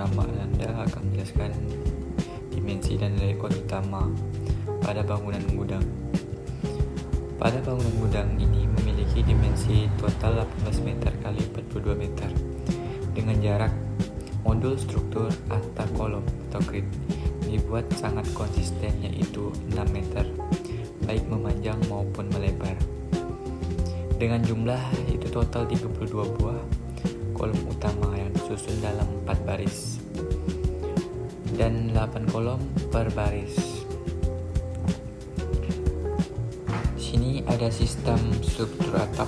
pertama Anda akan menjelaskan dimensi dan layout utama pada bangunan gudang. Pada bangunan gudang ini memiliki dimensi total 18 meter x 42 meter dengan jarak modul struktur antar kolom atau grid dibuat sangat konsisten, yaitu 6 meter baik memanjang maupun melebar, dengan jumlah itu total 32 buah kolom utama yang disusun dalam 4 baris dan 8 kolom per baris. Di sini ada sistem struktur atap.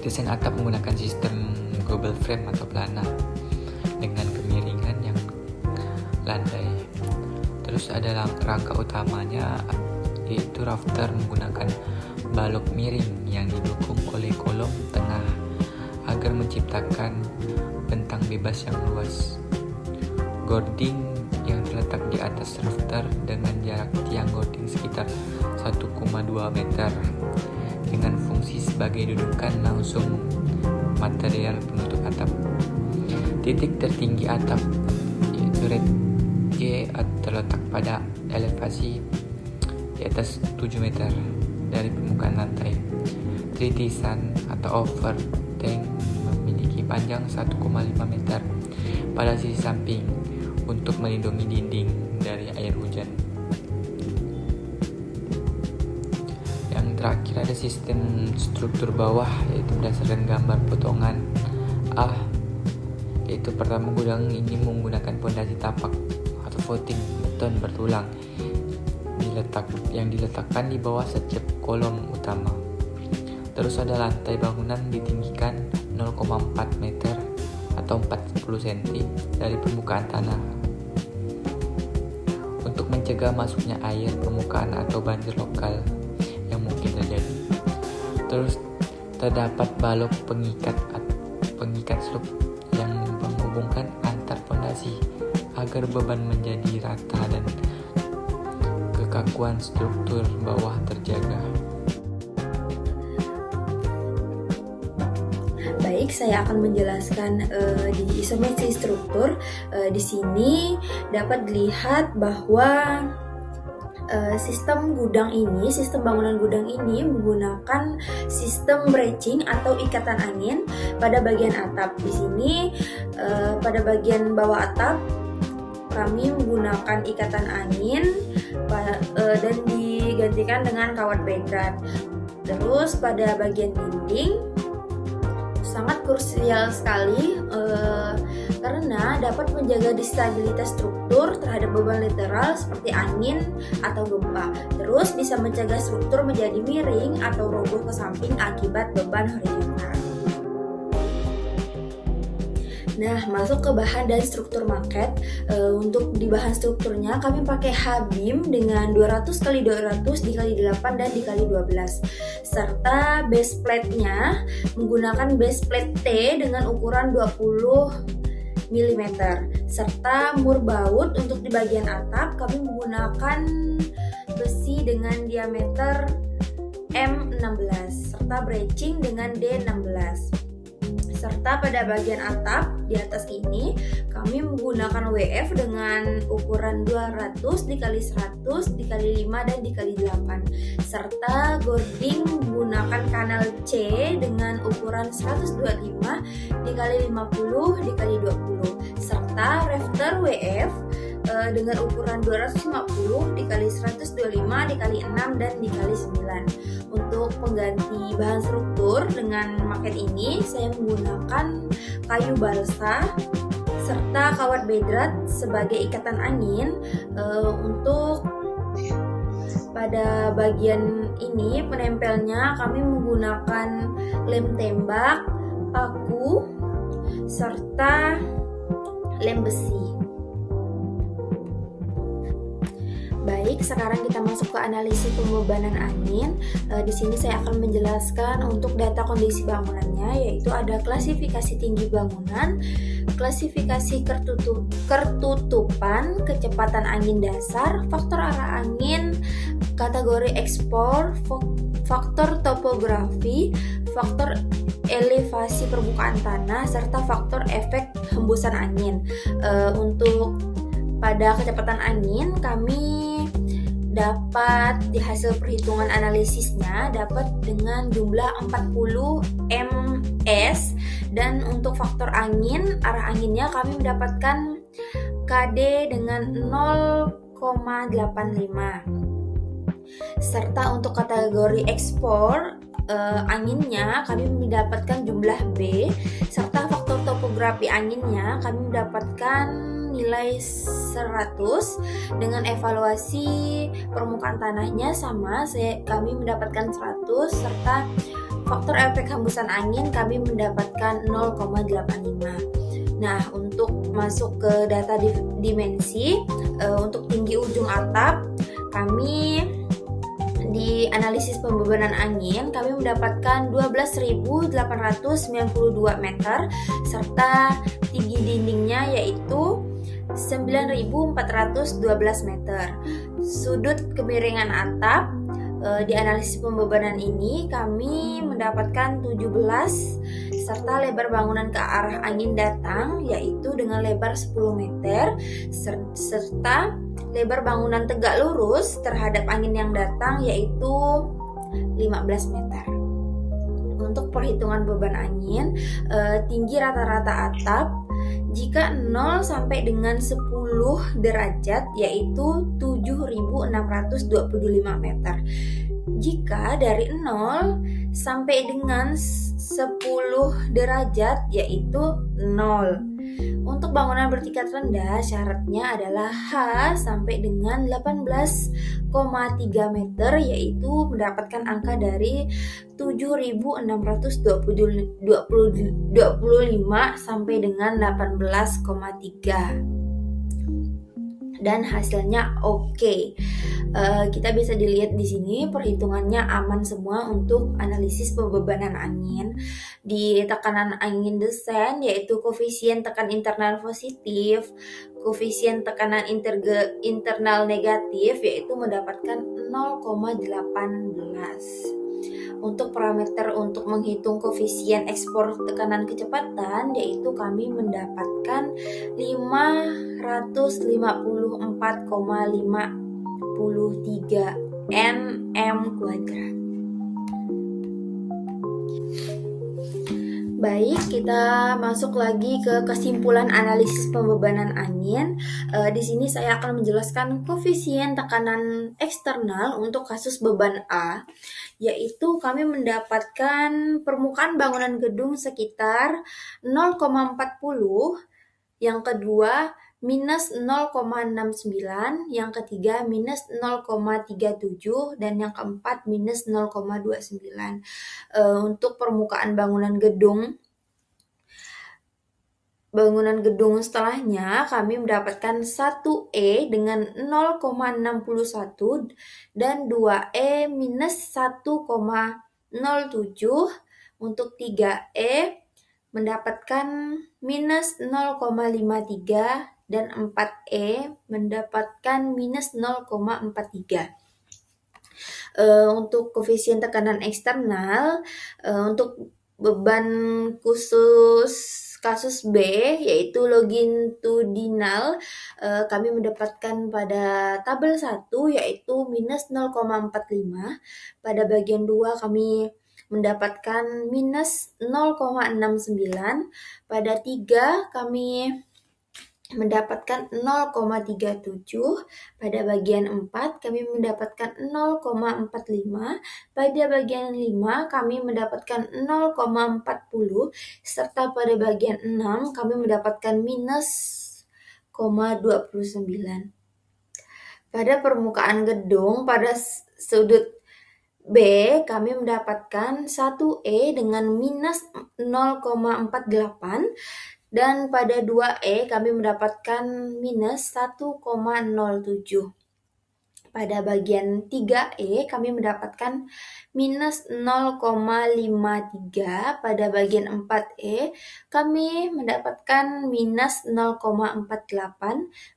Desain atap menggunakan sistem gable frame atau pelana dengan kemiringan yang landai. Terus ada rangka utamanya, yaitu rafter menggunakan balok miring yang didukung oleh kolom tengah agar menciptakan bentang bebas yang luas. Gording yang terletak di atas rafter dengan jarak tiang gording sekitar 1,2 meter dengan fungsi sebagai dudukan langsung material penutup atap. Titik tertinggi atap yaitu red G terletak pada elevasi di atas 7 meter dari permukaan lantai. Tritisan atau overhang memiliki panjang 1,5 meter pada sisi samping untuk melindungi dinding dari air hujan. Yang terakhir ada sistem struktur bawah, yaitu berdasarkan gambar potongan A. Yaitu pertama, gudang ini menggunakan pondasi tapak atau footing beton bertulang yang diletakkan di bawah setiap kolom utama. Terus ada lantai bangunan ditinggikan 0,4 meter atau 40 cm dari permukaan tanah untuk mencegah masuknya air permukaan atau banjir lokal yang mungkin terjadi. Terus terdapat balok pengikat slope yang menghubungkan antar fondasi agar beban menjadi rata dan kekakuan struktur bawah terjaga. Baik, saya akan menjelaskan di isometri struktur. Di sini dapat dilihat bahwa sistem bangunan gudang ini menggunakan sistem bracing atau ikatan angin pada bagian atap. Di sini pada bagian bawah atap kami menggunakan ikatan angin dan digantikan dengan kawat background. Terus pada bagian dinding sangat krusial sekali karena dapat menjaga stabilitas struktur terhadap beban lateral seperti angin atau gempa. Terus bisa mencegah struktur menjadi miring atau roboh ke samping akibat beban horizontal. Nah, masuk ke bahan dan struktur maket. Untuk di bahan strukturnya kami pakai H-beam dengan 200 x 200 dikali 8 dan dikali 12, serta base plate-nya menggunakan base plate T dengan ukuran 20 mm, serta mur baut. Untuk di bagian atap kami menggunakan besi dengan diameter M16 serta bracing dengan D16. Serta pada bagian atap di atas ini kami menggunakan WF dengan ukuran 200 dikali 100 dikali 5 dan dikali 8, serta gording menggunakan kanal C dengan ukuran 125 dikali 50 dikali 20, serta rafter WF dengan ukuran 250 dikali 125 dikali 6 dan dikali 9. Untuk pengganti bahan struktur dengan maket ini saya menggunakan kayu balsa serta kawat bedrat sebagai ikatan angin. Untuk pada bagian ini penempelnya kami menggunakan lem tembak, paku, serta lem besi. Baik, sekarang kita masuk ke analisis pembebanan angin. Di sini saya akan menjelaskan untuk data kondisi bangunannya, yaitu ada klasifikasi tinggi bangunan, klasifikasi ketutupan, kecepatan angin dasar, faktor arah angin, kategori ekspor, faktor topografi, faktor elevasi permukaan tanah, serta faktor efek hembusan angin. Untuk pada kecepatan angin kami dapat di hasil perhitungan analisisnya dapat dengan jumlah 40 ms, dan untuk faktor angin, arah anginnya kami mendapatkan KD dengan 0,85. Serta untuk kategori ekspor anginnya kami mendapatkan jumlah B, serta faktor topografi anginnya kami mendapatkan nilai 100, dengan evaluasi permukaan tanahnya sama, kami mendapatkan 100, serta faktor efek hembusan angin kami mendapatkan 0,85. Nah, untuk masuk ke data dimensi, untuk tinggi ujung atap kami di analisis pembebanan angin kami mendapatkan 12.892 meter, serta tinggi dindingnya yaitu 9.412 meter. Sudut kemiringan atap di analisis pembebanan ini kami mendapatkan 17, serta lebar bangunan ke arah angin datang yaitu dengan lebar 10 meter, serta lebar bangunan tegak lurus terhadap angin yang datang yaitu 15 meter. Untuk perhitungan beban angin, tinggi rata-rata atap jika 0 sampai dengan 10 derajat yaitu 7.625 meter. Jika dari 0 sampai dengan 10 derajat yaitu 0. Untuk bangunan bertingkat rendah syaratnya adalah H sampai dengan 18,3 meter yaitu mendapatkan angka dari 7.625 sampai dengan 18,3, dan hasilnya oke. Kita bisa dilihat di sini perhitungannya aman semua untuk analisis pembebanan angin. Di tekanan angin desain yaitu koefisien tekan internal positif, koefisien tekanan internal negatif yaitu mendapatkan 0,18. Untuk parameter untuk menghitung koefisien ekspor tekanan kecepatan yaitu kami mendapatkan 554,53 nm kuadrat. Baik, kita masuk lagi ke kesimpulan analisis pembebanan angin. Di sini saya akan menjelaskan koefisien tekanan eksternal untuk kasus beban A, yaitu kami mendapatkan permukaan bangunan gedung sekitar 0,40, yang kedua minus 0,69, yang ketiga minus 0,37, dan yang keempat minus 0,29. Untuk permukaan bangunan gedung setelahnya kami mendapatkan 1E dengan 0,61 dan 2E minus 1,07. Untuk 3E mendapatkan minus 0,53 dan 4E mendapatkan minus 0,43. Untuk koefisien tekanan eksternal, untuk beban khusus kasus B yaitu longitudinal, kami mendapatkan pada tabel 1 yaitu minus 0,45. Pada bagian 2 kami mendapatkan minus 0,69. Pada 3 kami mendapatkan 0,37. Pada bagian 4 kami mendapatkan 0,45. Pada bagian 5 kami mendapatkan 0,40, serta pada bagian 6 kami mendapatkan minus 0,29. Pada permukaan gedung pada sudut B kami mendapatkan 1E dengan minus 0,48, dan pada 2E kami mendapatkan minus 1,07. Pada bagian 3E kami mendapatkan minus 0,53. Pada bagian 4E kami mendapatkan minus 0,48.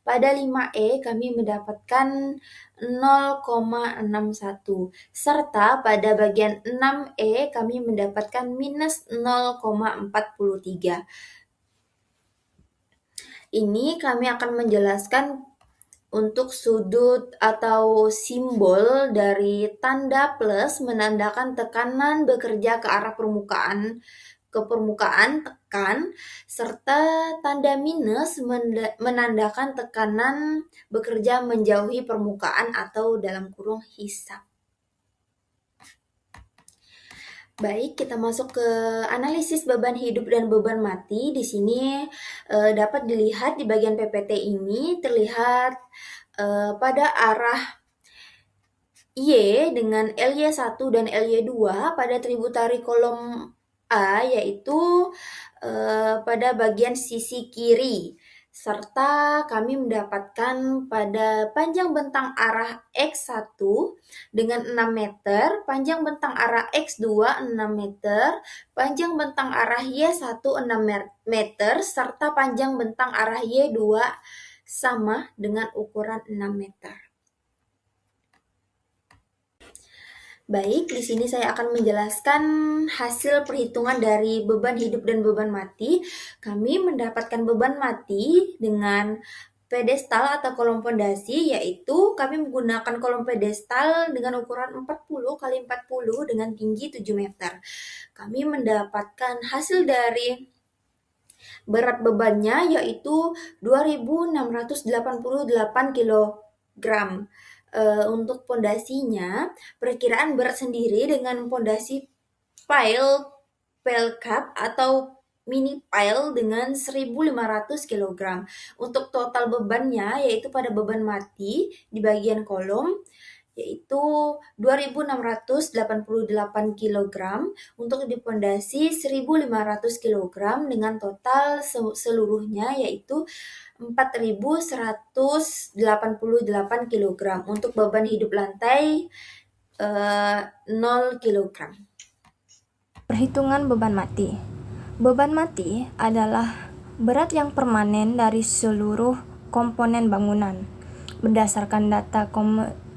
Pada 5E kami mendapatkan 0,61. Serta pada bagian 6E kami mendapatkan minus 0,43. Ini kami akan menjelaskan untuk sudut atau simbol dari tanda plus menandakan tekanan bekerja ke arah permukaan tekan, serta tanda minus menandakan tekanan bekerja menjauhi permukaan atau dalam kurung hisap. Baik, kita masuk ke analisis beban hidup dan beban mati. Di sini dapat dilihat di bagian PPT ini terlihat pada arah Y dengan LY1 dan LY2 pada tributari kolom A, yaitu pada bagian sisi kiri. Serta kami mendapatkan pada panjang bentang arah X1 dengan 6 meter, panjang bentang arah X2 6 meter, panjang bentang arah Y1 6 meter, serta panjang bentang arah Y2 sama dengan ukuran 6 meter. Baik, di sini saya akan menjelaskan hasil perhitungan dari beban hidup dan beban mati. Kami mendapatkan beban mati dengan pedestal atau kolom pondasi, yaitu kami menggunakan kolom pedestal dengan ukuran 40 x 40 dengan tinggi 7 meter. Kami mendapatkan hasil dari berat bebannya yaitu 2.688 kg. Untuk pondasinya, perkiraan berat sendiri dengan pondasi pile cup atau mini pile dengan 1.500 kg. Untuk total bebannya yaitu pada beban mati di bagian kolom yaitu 2.688 kg, untuk di pondasi 1.500 kg dengan total seluruhnya yaitu 4.188 kg. Untuk beban hidup lantai 0 kg. Perhitungan beban mati. Beban mati adalah berat yang permanen dari seluruh komponen bangunan berdasarkan data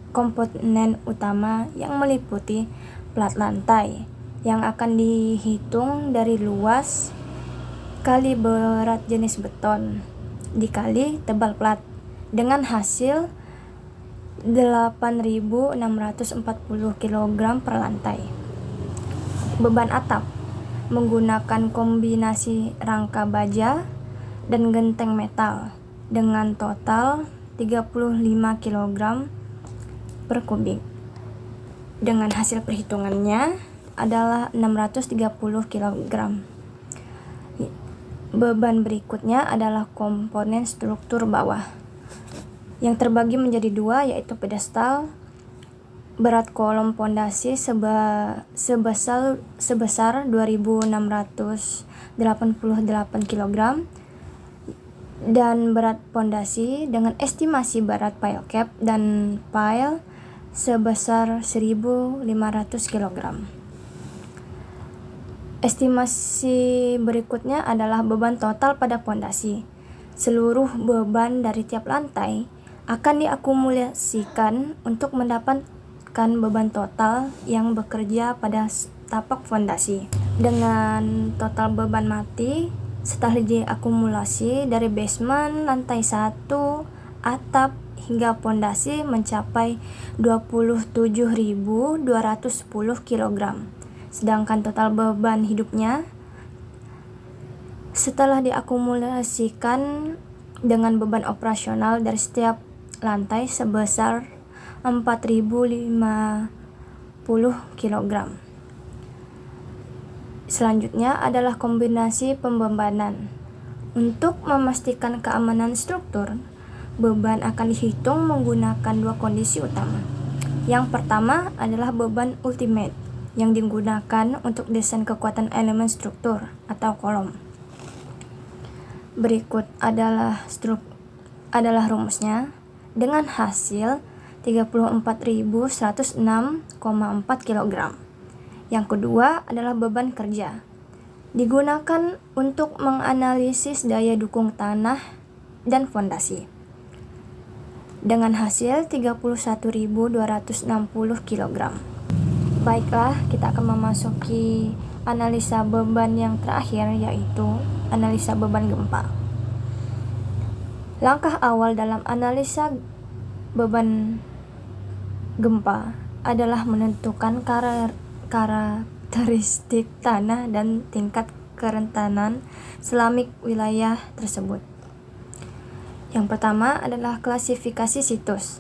komponen utama yang meliputi plat lantai yang akan dihitung dari luas kali berat jenis beton dikali tebal plat dengan hasil 8.640 kg per lantai. Beban atap menggunakan kombinasi rangka baja dan genteng metal dengan total 35 kg per kubik. Dengan hasil perhitungannya adalah 630 kg. Beban berikutnya adalah komponen struktur bawah yang terbagi menjadi dua, yaitu pedestal. Berat kolom pondasi sebesar 2.688 kg dan berat pondasi dengan estimasi berat pile cap dan pile sebesar 1.500 kg. Estimasi berikutnya adalah beban total pada pondasi. Seluruh beban dari tiap lantai akan diakumulasikan untuk mendapatkan beban total yang bekerja pada tapak fondasi. Dengan total beban mati setelah diakumulasi dari basement, lantai 1, atap hingga pondasi mencapai 27.210 kg. Sedangkan total beban hidupnya setelah diakumulasikan dengan beban operasional dari setiap lantai sebesar 4.050 kg. Selanjutnya adalah kombinasi pembebanan. Untuk memastikan keamanan struktur, beban akan dihitung menggunakan dua kondisi utama. Yang pertama adalah beban ultimate yang digunakan untuk desain kekuatan elemen struktur atau kolom. Berikut adalah rumusnya. Dengan hasil 34.106,4 kg. Yang kedua adalah beban kerja. Digunakan untuk menganalisis daya dukung tanah dan fondasi. Dengan hasil 31.260 kg. Baiklah, kita akan memasuki analisa beban yang terakhir, yaitu analisa beban gempa. Langkah awal dalam analisa beban gempa adalah menentukan karakteristik tanah dan tingkat kerentanan selamik wilayah tersebut. Yang pertama adalah klasifikasi situs,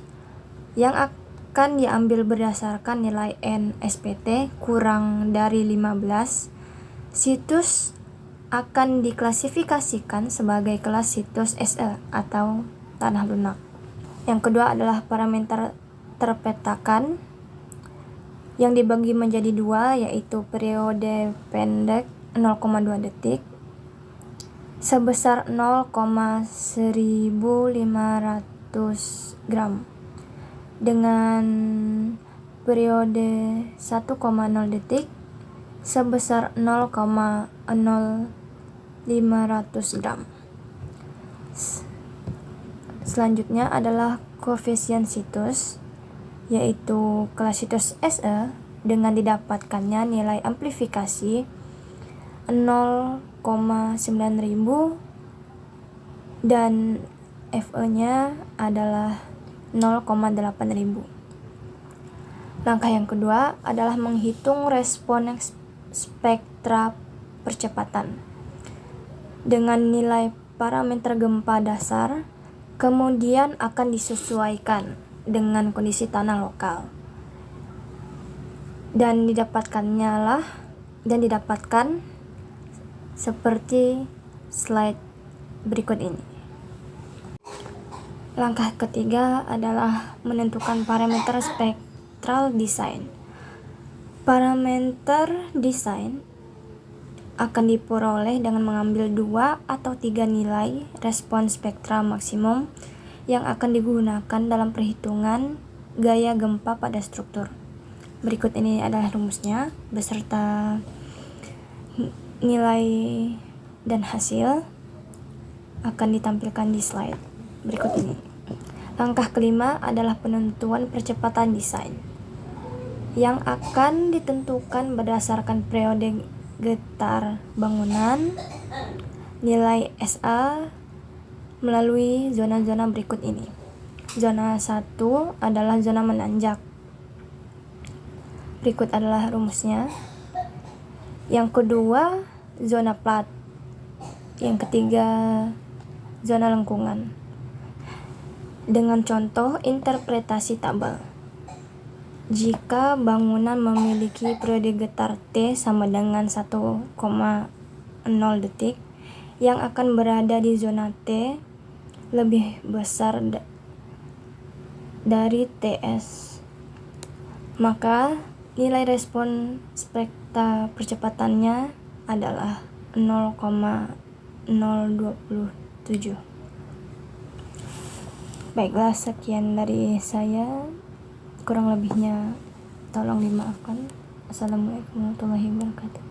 yang akan diambil berdasarkan nilai NSPT kurang dari 15. Situs akan diklasifikasikan sebagai kelas situs SE atau tanah lunak. Yang kedua adalah parameter terpetakan yang dibagi menjadi dua, yaitu periode pendek 0,2 detik sebesar 0,1500 gram dengan periode 1,0 detik sebesar 0,0500 gram. Selanjutnya adalah koefisien situs, yaitu kelas situs SE dengan didapatkannya nilai amplifikasi 0,9000 dan FE-nya adalah 0,8000. Langkah yang kedua adalah menghitung respon spektra percepatan dengan nilai parameter gempa dasar, kemudian akan disesuaikan dengan kondisi tanah lokal dan didapatkan seperti slide berikut ini. Langkah ketiga adalah menentukan parameter spektral design. Parameter desain akan diperoleh dengan mengambil 2 atau 3 nilai respon spektral maksimum yang akan digunakan dalam perhitungan gaya gempa pada struktur. Berikut ini adalah rumusnya beserta nilai dan hasil akan ditampilkan di slide berikut ini. Langkah kelima adalah penentuan percepatan desain yang akan ditentukan berdasarkan periode getar bangunan, nilai SA melalui zona-zona berikut ini. Zona 1 adalah zona menanjak. Berikut adalah rumusnya. Yang kedua, zona plat. Yang ketiga, zona lengkungan. Dengan contoh interpretasi tabel. Jika bangunan memiliki periode getar T sama dengan 1,0 detik, yang akan berada di zona T lebih besar dari TS, maka nilai respon spektra percepatannya adalah 0,027. Baiklah, sekian dari saya. Kurang lebihnya tolong dimaafkan. Assalamualaikum warahmatullahi wabarakatuh.